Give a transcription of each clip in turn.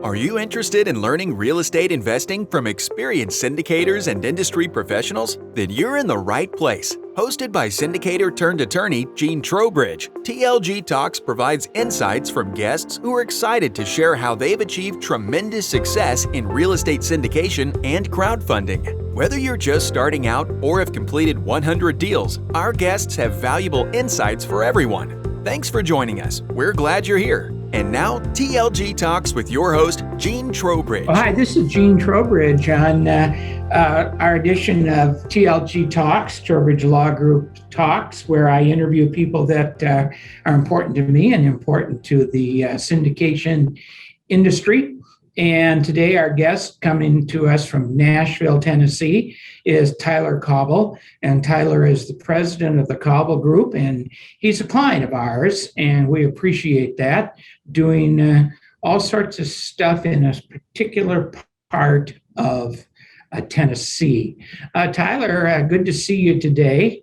Are you interested in learning real estate investing from experienced syndicators and industry professionals? Then you're in the right place. Hosted by syndicator turned attorney Gene Trowbridge, TLG Talks provides insights from guests who are excited to share how they've achieved tremendous success in real estate syndication and crowdfunding. Whether you're just starting out or have completed 100 deals, our guests have valuable insights for everyone. Thanks for joining us. We're glad you're here. And now, TLG Talks with your host, Gene Trowbridge. Well, hi, this is Gene Trowbridge on our edition of TLG Talks, Trowbridge Law Group Talks, where I interview people that are important to me and important to the syndication industry. And today our guest coming to us from Nashville, Tennessee is Tyler Cauble. And Tyler is the president of the Cauble Group, and he's a client of ours, and we appreciate that, doing all sorts of stuff in a particular part of Tennessee. Tyler, good to see you today.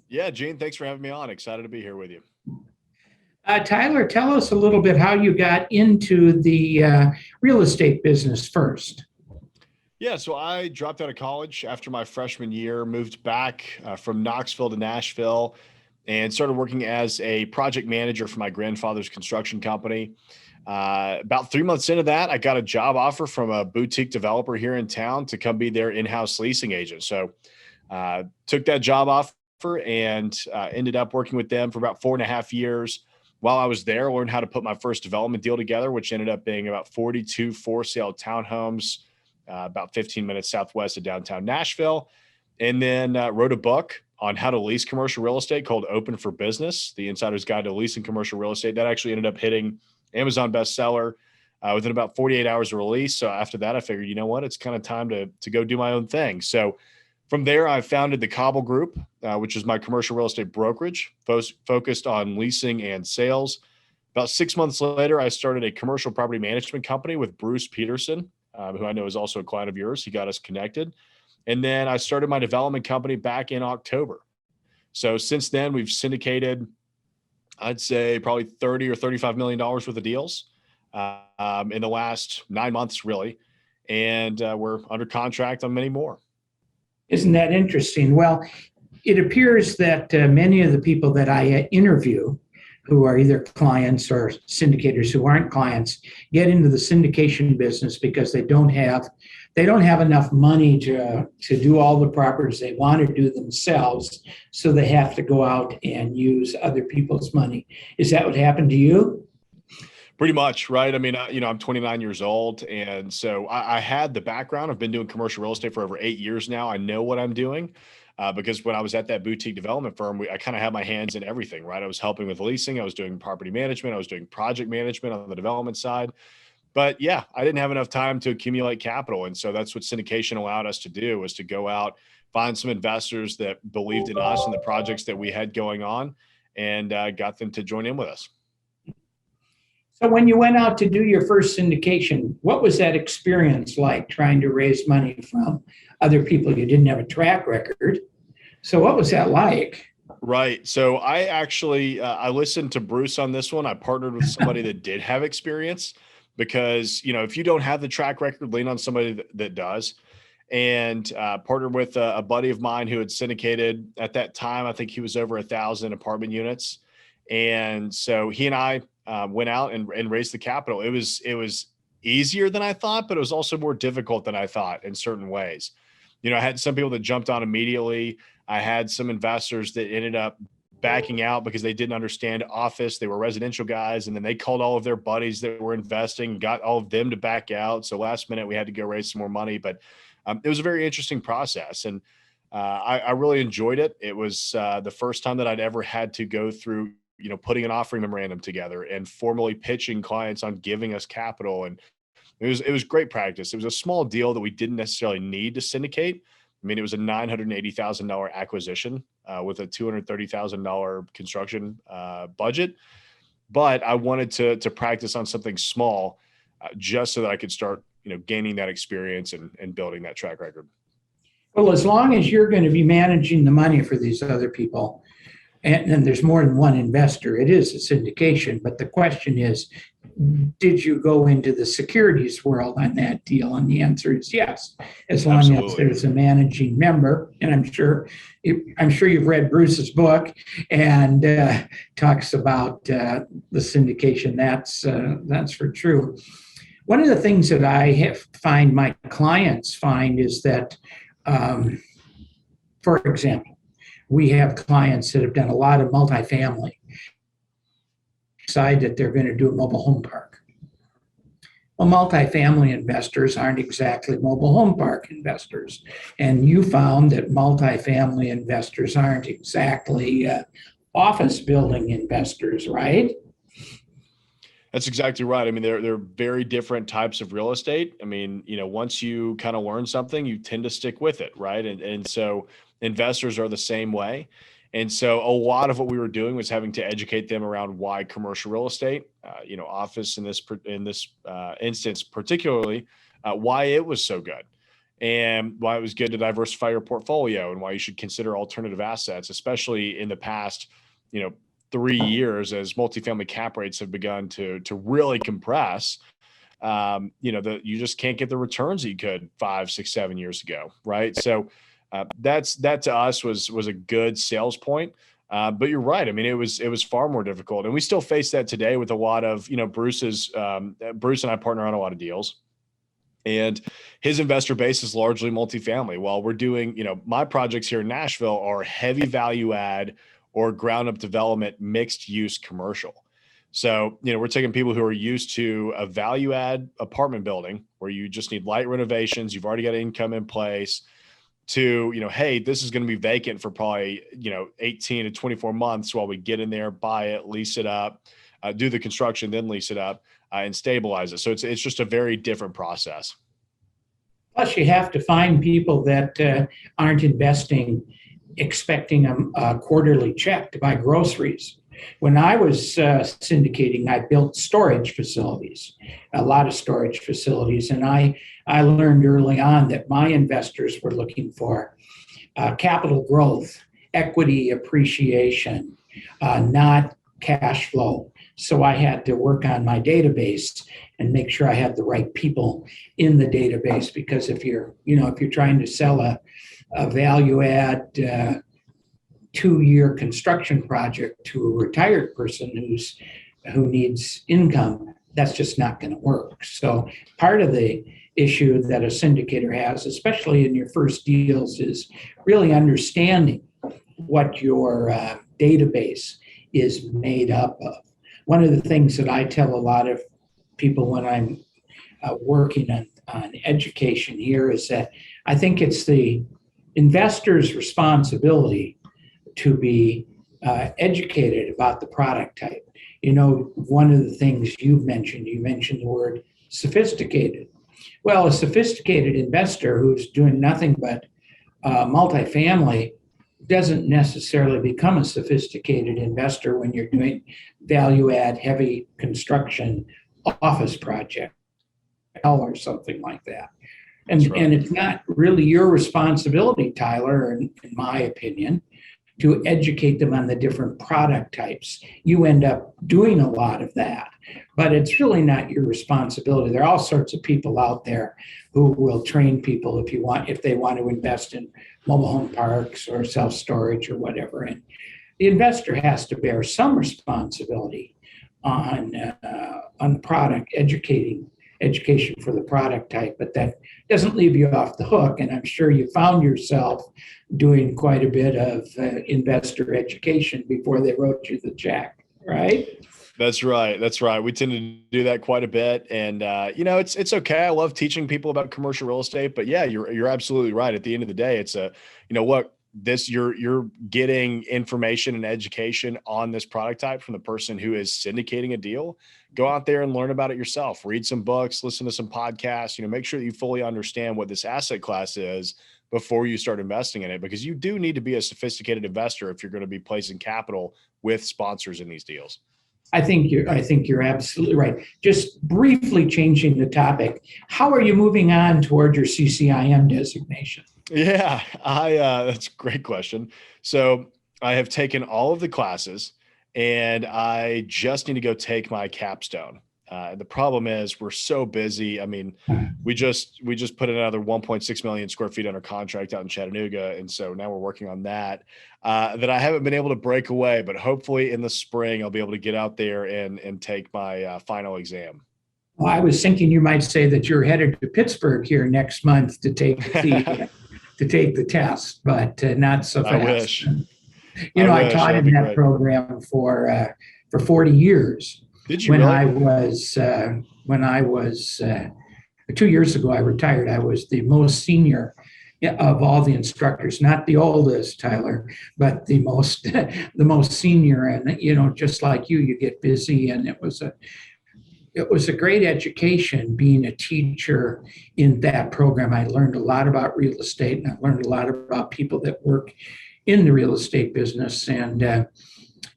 Yeah, Gene, thanks for having me on. Excited to be here with you. Tyler, tell us a little bit how you got into the real estate business first. Yeah, so I dropped out of college after my freshman year, moved back from Knoxville to Nashville, and started working as a project manager for my grandfather's construction company. About 3 months into that, I got a job offer from a boutique developer here in town to come be their in-house leasing agent. So took that job offer and ended up working with them for about 4.5 years. While I was there, I learned how to put my first development deal together, which ended up being about 42 for-sale townhomes, about 15 minutes southwest of downtown Nashville. And then wrote a book on how to lease commercial real estate called Open for Business, The Insider's Guide to Leasing Commercial Real Estate. That actually ended up hitting Amazon bestseller within about 48 hours of release. So after that, I figured, you know what, it's kind of time to go do my own thing. So from there, I founded the Cauble Group, which is my commercial real estate brokerage, focused on leasing and sales. About 6 months later, I started a commercial property management company with Bruce Peterson, who I know is also a client of yours. He got us connected. And then I started my development company back in October. So since then, we've syndicated, I'd say probably $30 or $35 million worth of deals in the last 9 months, really. And we're under contract on many more. Isn't that interesting? Well, it appears that many of the people that I interview who are either clients or syndicators who aren't clients get into the syndication business because they don't have enough money to do all the properties they want to do themselves, so they have to go out and use other people's money. Is that what happened to you? Pretty much, right? I mean, I'm 29 years old, and so I had the background. I've been doing commercial real estate for over 8 years now. I know what I'm doing because when I was at that boutique development firm, I kind of had my hands in everything, right? I was helping with leasing. I was doing property management. I was doing project management on the development side. But yeah, I didn't have enough time to accumulate capital. And so that's what syndication allowed us to do, was to go out, find some investors that believed in us and the projects that we had going on, and got them to join in with us. So when you went out to do your first syndication, what was that experience like, trying to raise money from other people? You didn't have a track record. So what was that like? Right. So I actually, I listened to Bruce on this one. I partnered with somebody that did have experience because, if you don't have the track record, lean on somebody that does. And partnered with a buddy of mine who had syndicated at that time. I think he was over 1,000 apartment units. And so he and I went out and raised the capital. It was easier than I thought, but it was also more difficult than I thought in certain ways. I had some people that jumped on immediately. I had some investors that ended up backing out because they didn't understand office. They were residential guys. And then they called all of their buddies that were investing, got all of them to back out. So last minute we had to go raise some more money, but it was a very interesting process. And I really enjoyed it. It was the first time that I'd ever had to go through, putting an offering memorandum together and formally pitching clients on giving us capital. And it was great practice. It was a small deal that we didn't necessarily need to syndicate. I mean, it was a $980,000 acquisition with a $230,000 construction budget. But I wanted to practice on something small just so that I could start, gaining that experience and building that track record. Well, as long as you're going to be managing the money for these other people, and there's more than one investor. It is a syndication, but the question is, did you go into the securities world on that deal? And the answer is yes, as long Absolutely. as there's a managing member. And I'm sure you've read Bruce's book and talks about the syndication. That's for true. One of the things that I find my clients find is that, for example, we have clients that have done a lot of multifamily, decide that they're going to do a mobile home park. Well, multifamily investors aren't exactly mobile home park investors. And you found that multifamily investors aren't exactly office building investors, right? That's exactly right. I mean, they're very different types of real estate. I mean, once you kind of learn something, you tend to stick with it, right? And so investors are the same way. And so a lot of what we were doing was having to educate them around why commercial real estate, office in this instance, particularly, why it was so good and why it was good to diversify your portfolio and why you should consider alternative assets, especially in the past, 3 years as multifamily cap rates have begun to really compress. You just can't get the returns that you could 5, 6, 7 years ago, right? So that to us was a good sales point. But you're right. I mean, it was far more difficult, and we still face that today with a lot of Bruce and I partner on a lot of deals, and his investor base is largely multifamily. While we're doing my projects here in Nashville are heavy value add or ground up development, mixed use commercial. So, we're taking people who are used to a value add apartment building where you just need light renovations, you've already got income in place, to, hey, this is going to be vacant for probably, 18 to 24 months while we get in there, buy it, lease it up, do the construction, then lease it up and stabilize it. So it's just a very different process. Plus, you have to find people that aren't investing expecting a quarterly check to buy groceries. When I was syndicating, I built storage facilities, a lot of storage facilities, and I learned early on that my investors were looking for capital growth, equity appreciation, not cash flow. So I had to work on my database and make sure I had the right people in the database, because if you're trying to sell a value add 2-year construction project to a retired person who needs income, that's just not going to work. So part of the issue that a syndicator has, especially in your first deals, is really understanding what your database is made up of. One of the things that I tell a lot of people when I'm working on education here is that I think it's the investor's responsibility to be educated about the product type. One of the things you mentioned the word sophisticated. Well, a sophisticated investor who's doing nothing but multifamily doesn't necessarily become a sophisticated investor when you're doing value add heavy construction office project or something like that. And, right. And it's not really your responsibility, Tyler, in my opinion, to educate them on the different product types. You end up doing a lot of that, but it's really not your responsibility. There are all sorts of people out there who will train people if they want to invest in mobile home parks or self-storage or whatever. And the investor has to bear some responsibility on the product, education for the product type, but that doesn't leave you off the hook. And I'm sure you found yourself doing quite a bit of investor education before they wrote you the check, right? That's right. We tend to do that quite a bit. And, it's okay. I love teaching people about commercial real estate, but yeah, you're absolutely right. At the end of the day, it's you're getting information and education on this product type from the person who is syndicating a deal. Go out there and learn about it yourself, read some books, listen to some podcasts, make sure that you fully understand what this asset class is before you start investing in it, because you do need to be a sophisticated investor if you're going to be placing capital with sponsors in these deals. I think you're absolutely right. Just briefly changing the topic, how are you moving on toward your CCIM designation? Yeah, that's a great question. So I have taken all of the classes, and I just need to go take my capstone. The problem is we're so busy. I mean, we just put another 1.6 million square feet under contract out in Chattanooga, and so now we're working on that. That I haven't been able to break away, but hopefully in the spring I'll be able to get out there and take my final exam. Well, I was thinking you might say that you're headed to Pittsburgh here next month to take the test, but not so fast. I wish. I taught in that program for 40 years. Did you when really? When I was 2 years ago, I retired. I was the most senior of all the instructors, not the oldest, Tyler, but the most the most senior. And just like you get busy, and it was a great education being a teacher in that program. I learned a lot about real estate, and I learned a lot about people that work in the real estate business, and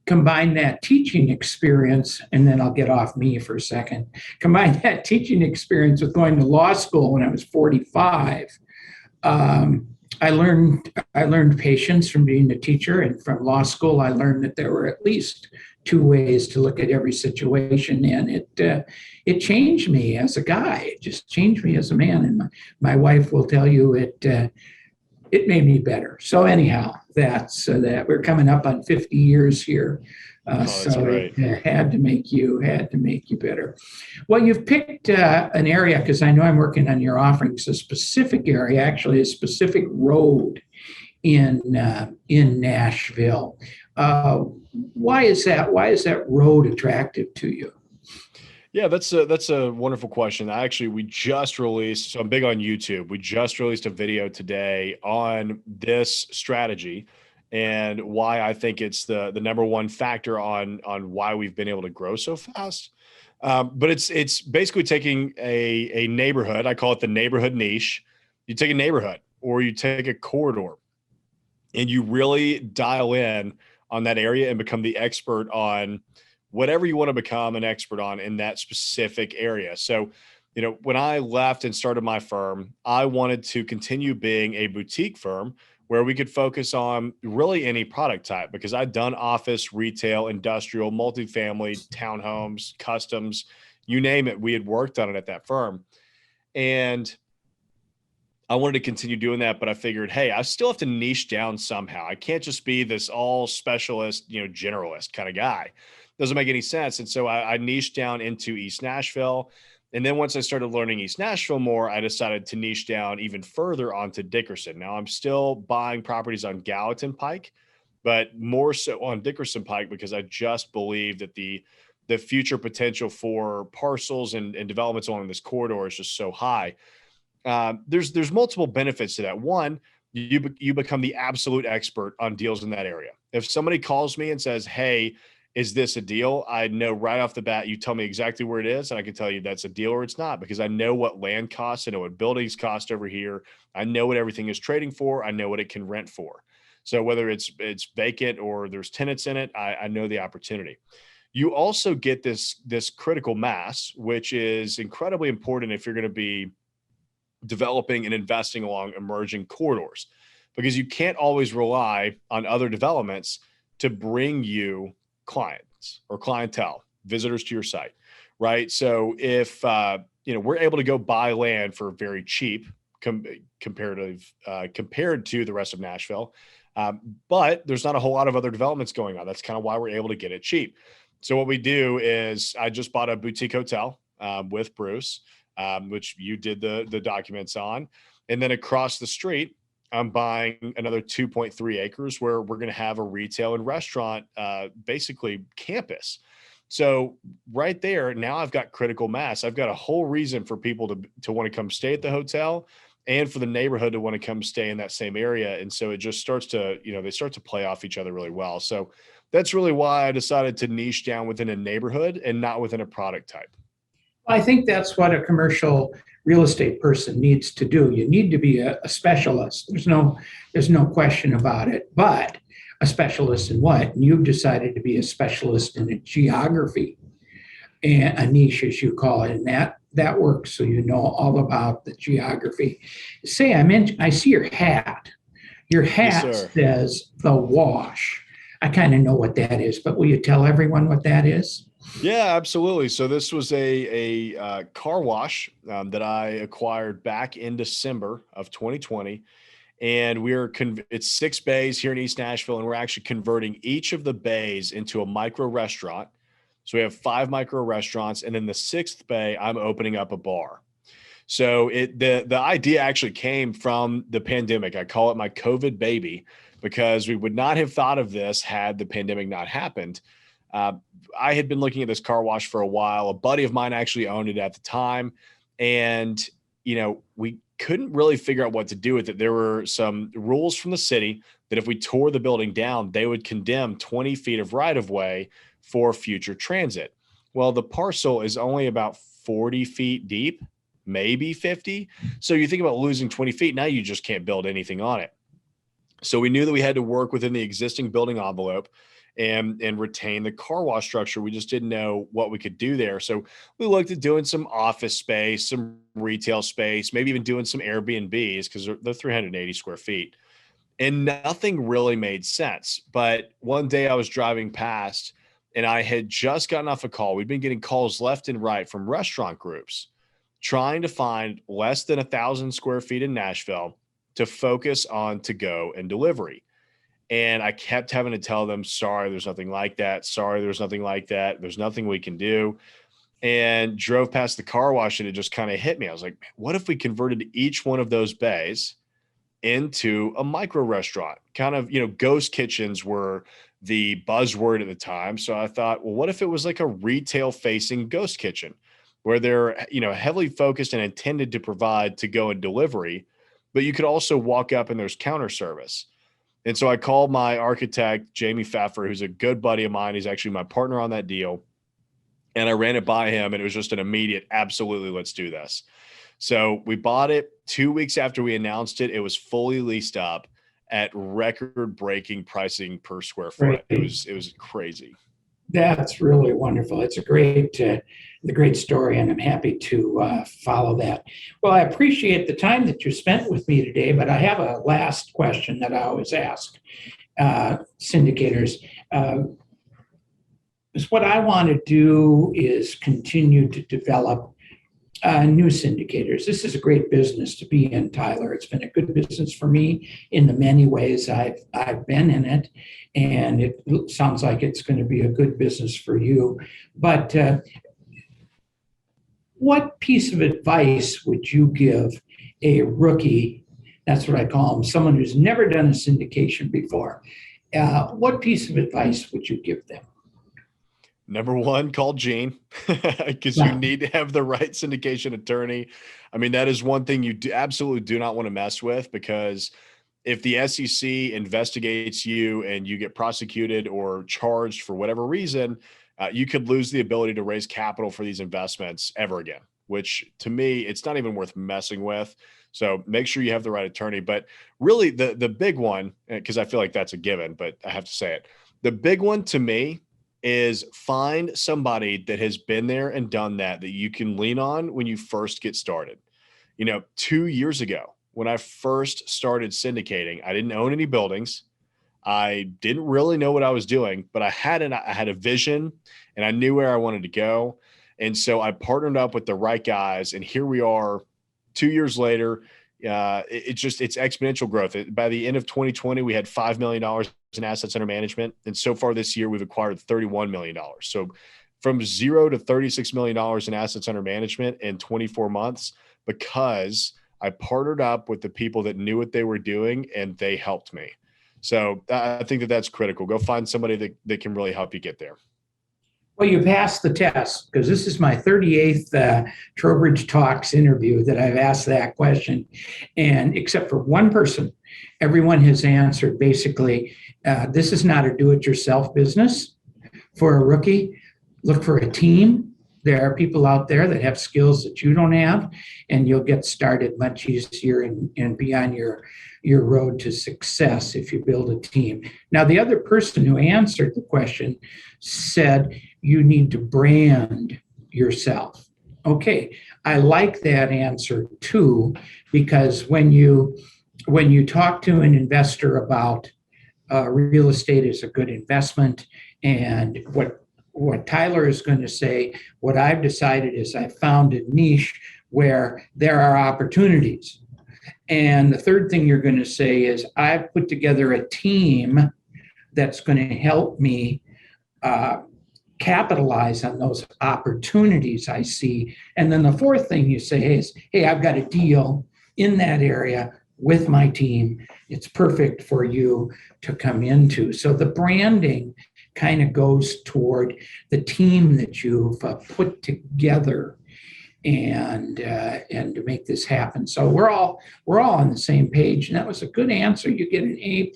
combine that teaching experience, and then I'll get off me for a second, combine that teaching experience with going to law school when I was 45. I learned patience from being a teacher, and from law school, I learned that there were at least two ways to look at every situation, and it changed me as a guy. It just changed me as a man, and my wife will tell you it made me better. So anyhow, that's that. We're coming up on 50 years here. So it had to make you better. Well, you've picked an area, because I know I'm working on your offerings, a specific area, actually a specific road in Nashville. Why is that? Why is that road attractive to you? Yeah, that's a wonderful question. We just released, so I'm big on YouTube. We just released a video today on this strategy and why I think it's the number one factor on why we've been able to grow so fast. But it's basically taking a neighborhood. I call it the neighborhood niche. You take a neighborhood or you take a corridor and you really dial in on that area and become the expert on whatever you want to become an expert on in that specific area. So, when I left and started my firm, I wanted to continue being a boutique firm where we could focus on really any product type, because I'd done office, retail, industrial, multifamily, townhomes, customs, you name it. We had worked on it at that firm. And I wanted to continue doing that, but I figured, hey, I still have to niche down somehow. I can't just be this all specialist, generalist kind of guy. Doesn't make any sense. And so I niched down into East Nashville. And then once I started learning East Nashville more, I decided to niche down even further onto Dickerson. Now I'm still buying properties on Gallatin Pike, but more so on Dickerson Pike, because I just believe that the future potential for parcels and developments along this corridor is just so high. There's multiple benefits to that. One, you become the absolute expert on deals in that area. If somebody calls me and says, hey, is this a deal? I know right off the bat, you tell me exactly where it is, and I can tell you that's a deal or it's not, because I know what land costs, I know what buildings cost over here. I know what everything is trading for. I know what it can rent for. So whether it's vacant or there's tenants in it, I know the opportunity. You also get this critical mass, which is incredibly important if you're going to be developing and investing along emerging corridors, because you can't always rely on other developments to bring you clients or clientele, visitors to your site, right? So if we're able to go buy land for very cheap compared to the rest of Nashville, but there's not a whole lot of other developments going on. That's kind of why we're able to get it cheap. So what we do is I just bought a boutique hotel with Bruce, which you did the documents on, and then across the street, I'm buying another 2.3 acres where we're going to have a retail and restaurant, basically campus. So right there, now I've got critical mass. I've got a whole reason for people to want to come stay at the hotel and for the neighborhood to want to come stay in that same area. And so it just starts to, they start to play off each other really well. So that's really why I decided to niche down within a neighborhood and not within a product type. I think that's what a commercial real estate person needs to do. You need to be a specialist. There's no question about it. But a specialist in what? And you've decided to be a specialist in a geography, and a niche, as you call it, and that works. So you know all about the geography. I see your hat. Your hat Yes, says the Wash. I kind of know what that is, but will you tell everyone what that is? Yeah, absolutely. So this was a car wash that I acquired back in December of 2020, and it's 6 bays here in East Nashville, and we're actually converting each of the bays into a micro restaurant. So we have 5 micro restaurants, and then the 6th bay, I'm opening up a bar. So the idea actually came from the pandemic. I call it my COVID baby because we would not have thought of this had the pandemic not happened. Uh, I had been looking at this car wash for a while. A buddy of mine actually owned it at the time, and we couldn't really figure out what to do with it. There were some rules from the city that if we tore the building down, they would condemn 20 feet of right of way for future transit. Well, the parcel is only about 40 feet deep, maybe 50. So you think about losing 20 feet. Now you just can't build anything on it. So we knew that we had to work within the existing building envelope and retain the car wash structure. We just didn't know what we could do there. So we looked at doing some office space, some retail space, maybe even doing some Airbnbs because they're 380 square feet. And nothing really made sense. But one day I was driving past and I had just gotten off a call. We'd been getting calls left and right from restaurant groups trying to find less than 1,000 square feet in Nashville to focus on to go and delivery. And I kept having to tell them, sorry, there's nothing like that. Sorry, there's nothing like that. There's nothing we can do. And drove past the car wash and it just kind of hit me. I was like, what if we converted each one of those bays into a micro restaurant? Kind of, ghost kitchens were the buzzword at the time. So I thought, well, what if it was like a retail facing ghost kitchen where they're, heavily focused and intended to provide to go and delivery, but you could also walk up and there's counter service. And so I called my architect, Jamie Pfeffer, who's a good buddy of mine. He's actually my partner on that deal. And I ran it by him and it was just an immediate, absolutely, let's do this. So we bought it 2 weeks after we announced it. It was fully leased up at record-breaking pricing per square foot. Right. It was crazy. That's really wonderful. It's a great story, and I'm happy to follow that. Well, I appreciate the time that you spent with me today, but I have a last question that I always ask syndicators. Is what I want to do is continue to develop new syndicators. This is a great business to be in, Tyler. It's been a good business for me in the many ways I've been in it, and it sounds like it's going to be a good business for you. But what piece of advice would you give a rookie? That's what I call them, someone who's never done a syndication before. What piece of advice would you give them? Number one, call Gene because you need to have the right syndication attorney. I mean, that is one thing you absolutely do not want to mess with, because if the SEC investigates you and you get prosecuted or charged for whatever reason, you could lose the ability to raise capital for these investments ever again, which to me, it's not even worth messing with. So make sure you have the right attorney. But really the big one, because I feel like that's a given, but I have to say it. The big one to me is find somebody that has been there and done that you can lean on when you first get started. 2 years ago, when I first started syndicating, I didn't own any buildings. I didn't really know what I was doing, but I had a vision and I knew where I wanted to go. And so I partnered up with the right guys, and here we are 2 years later. It's exponential growth. By the end of 2020, we had $5 million in assets under management. And so far this year, we've acquired $31 million. So from zero to $36 million in assets under management in 24 months, because I partnered up with the people that knew what they were doing and they helped me. So I think that's critical. Go find somebody that can really help you get there. Well, you passed the test, because this is my 38th Trowbridge Talks interview that I've asked that question. And except for one person, everyone has answered basically, this is not a do-it-yourself business for a rookie. Look for a team. There are people out there that have skills that you don't have, and you'll get started much easier and be on your road to success if you build a team. Now, the other person who answered the question said you need to brand yourself. Okay, I like that answer too, because when you talk to an investor about real estate is a good investment. And what Tyler is going to say, what I've decided is I found a niche where there are opportunities. And the third thing you're going to say is I've put together a team that's going to help me capitalize on those opportunities I see. And then the fourth thing you say is, hey, I've got a deal in that area with my team. It's perfect for you to come into. So the branding kind of goes toward the team that you've put together and to make this happen. So we're all on the same page, and that was a good answer. You get an A+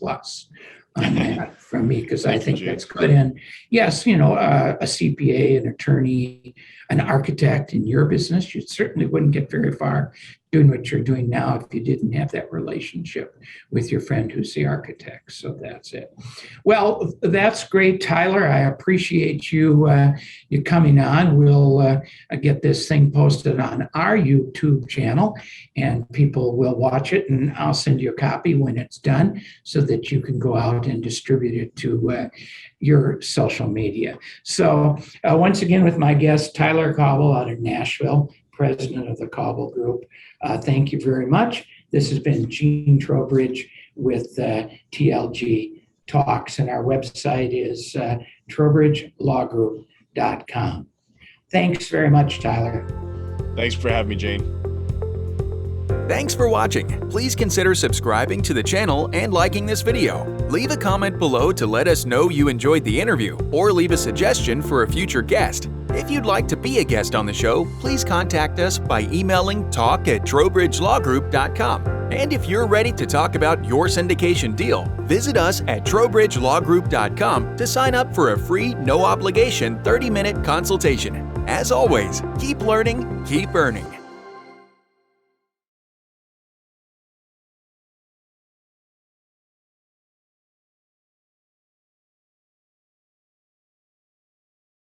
on that from me, because I think that's good. And yes, a CPA, an attorney, an architect in your business, you certainly wouldn't get very far doing what you're doing now if you didn't have that relationship with your friend who's the architect. So that's it. Well, that's great, Tyler. I appreciate you coming on. We'll get this thing posted on our YouTube channel, and people will watch it, and I'll send you a copy when it's done so that you can go out and distribute it to your social media. So once again, with my guest, Tyler Cauble out of Nashville, president of the Cauble Group. Thank you very much. This has been Gene Trowbridge with TLG Talks, and our website is trowbridgelawgroup.com. Thanks very much, Tyler. Thanks for having me, Gene. Thanks for watching. Please consider subscribing to the channel and liking this video. Leave a comment below to let us know you enjoyed the interview, or leave a suggestion for a future guest. If you'd like to be a guest on the show, please contact us by emailing talk@trowbridgelawgroup.com. And if you're ready to talk about your syndication deal, visit us at trowbridgelawgroup.com to sign up for a free, no-obligation 30-minute consultation. As always, keep learning, keep earning.